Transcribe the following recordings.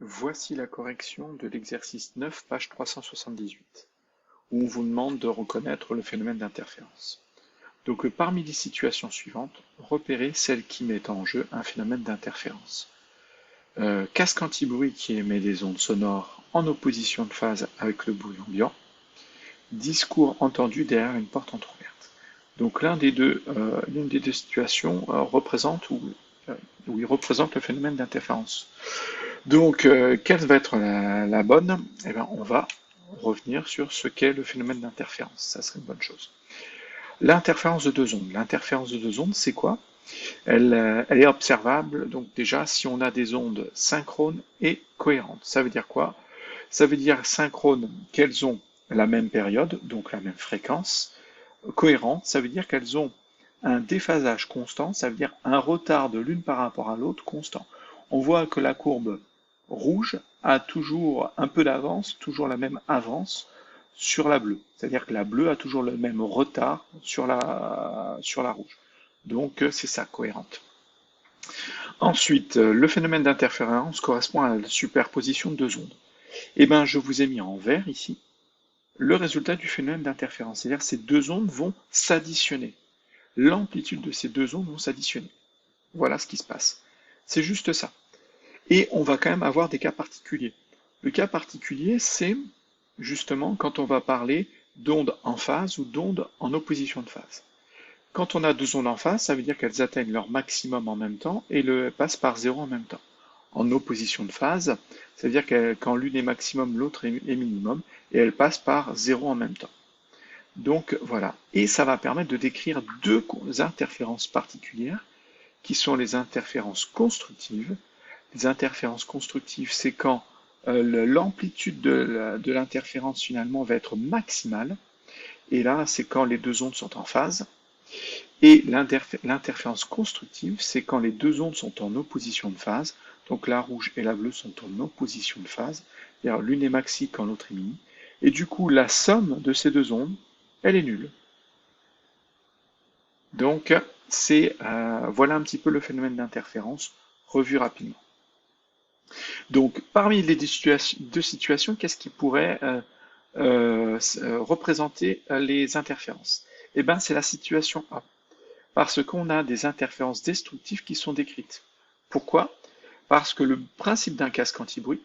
Voici la correction de l'exercice 9, page 378, où on vous demande de reconnaître le phénomène d'interférence. Donc parmi les situations suivantes, repérez celle qui met en jeu un phénomène d'interférence. Casque anti-bruit qui émet des ondes sonores en opposition de phase avec le bruit ambiant. Discours entendu derrière une porte entrouverte. Donc l'une des deux situations représente il représente le phénomène d'interférence. Donc, quelle va être la bonne? Eh bien, on va revenir sur ce qu'est le phénomène d'interférence. Ça serait une bonne chose. L'interférence de deux ondes. L'interférence de deux ondes, c'est quoi? Elle est observable, donc déjà, si on a des ondes synchrones et cohérentes. Ça veut dire quoi? Ça veut dire synchrones qu'elles ont la même période, donc la même fréquence. Cohérentes, ça veut dire qu'elles ont un déphasage constant, ça veut dire un retard de l'une par rapport à l'autre constant. On voit que la courbe rouge a toujours un peu d'avance, toujours la même avance sur la bleue. C'est-à-dire que la bleue a toujours le même retard sur la rouge. Donc c'est ça, cohérente. Ensuite, le phénomène d'interférence correspond à la superposition de deux ondes. Eh bien, je vous ai mis en vert ici le résultat du phénomène d'interférence. C'est-à-dire que ces deux ondes vont s'additionner. L'amplitude de ces deux ondes vont s'additionner. Voilà ce qui se passe. C'est juste ça. Et on va quand même avoir des cas particuliers. Le cas particulier, c'est justement quand on va parler d'ondes en phase ou d'ondes en opposition de phase. Quand on a deux ondes en phase, ça veut dire qu'elles atteignent leur maximum en même temps et passent par zéro en même temps. En opposition de phase, ça veut dire que quand l'une est maximum, l'autre est minimum, et elles passent par zéro en même temps. Donc voilà. Et ça va permettre de décrire deux interférences particulières, qui sont les interférences constructives. Les interférences constructives, c'est quand l'amplitude de l'interférence finalement va être maximale. Et là, c'est quand les deux ondes sont en phase. Et l'interférence constructive, c'est quand les deux ondes sont en opposition de phase. Donc la rouge et la bleue sont en opposition de phase. L'une est maxi quand l'autre est mini. Et du coup, la somme de ces deux ondes, elle est nulle. Donc, voilà un petit peu le phénomène d'interférence revu rapidement. Donc, parmi les deux situations, qu'est-ce qui pourrait représenter les interférences? Eh bien, c'est la situation A, parce qu'on a des interférences destructives qui sont décrites. Pourquoi? Parce que le principe d'un casque anti-bruit,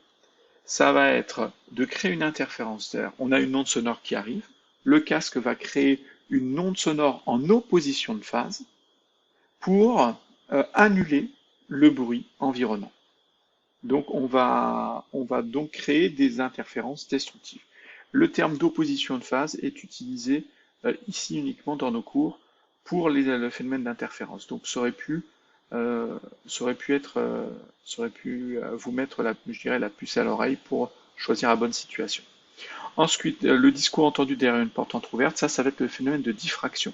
ça va être de créer une interférence. On a une onde sonore qui arrive, le casque va créer une onde sonore en opposition de phase pour annuler le bruit environnant. Donc on va donc créer des interférences destructives. Le terme d'opposition de phase est utilisé ici uniquement dans nos cours pour le phénomène d'interférence. Donc ça aurait pu vous mettre la puce à l'oreille pour choisir la bonne situation. Ensuite, le discours entendu derrière une porte entrouverte, ça va être le phénomène de diffraction.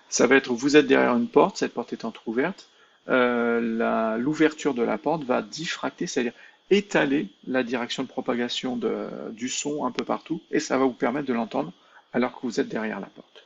Ça va être, vous êtes derrière une porte, cette porte est entrouverte, l'ouverture de la porte va diffracter, c'est-à-dire étaler la direction de propagation du son un peu partout, et ça va vous permettre de l'entendre alors que vous êtes derrière la porte.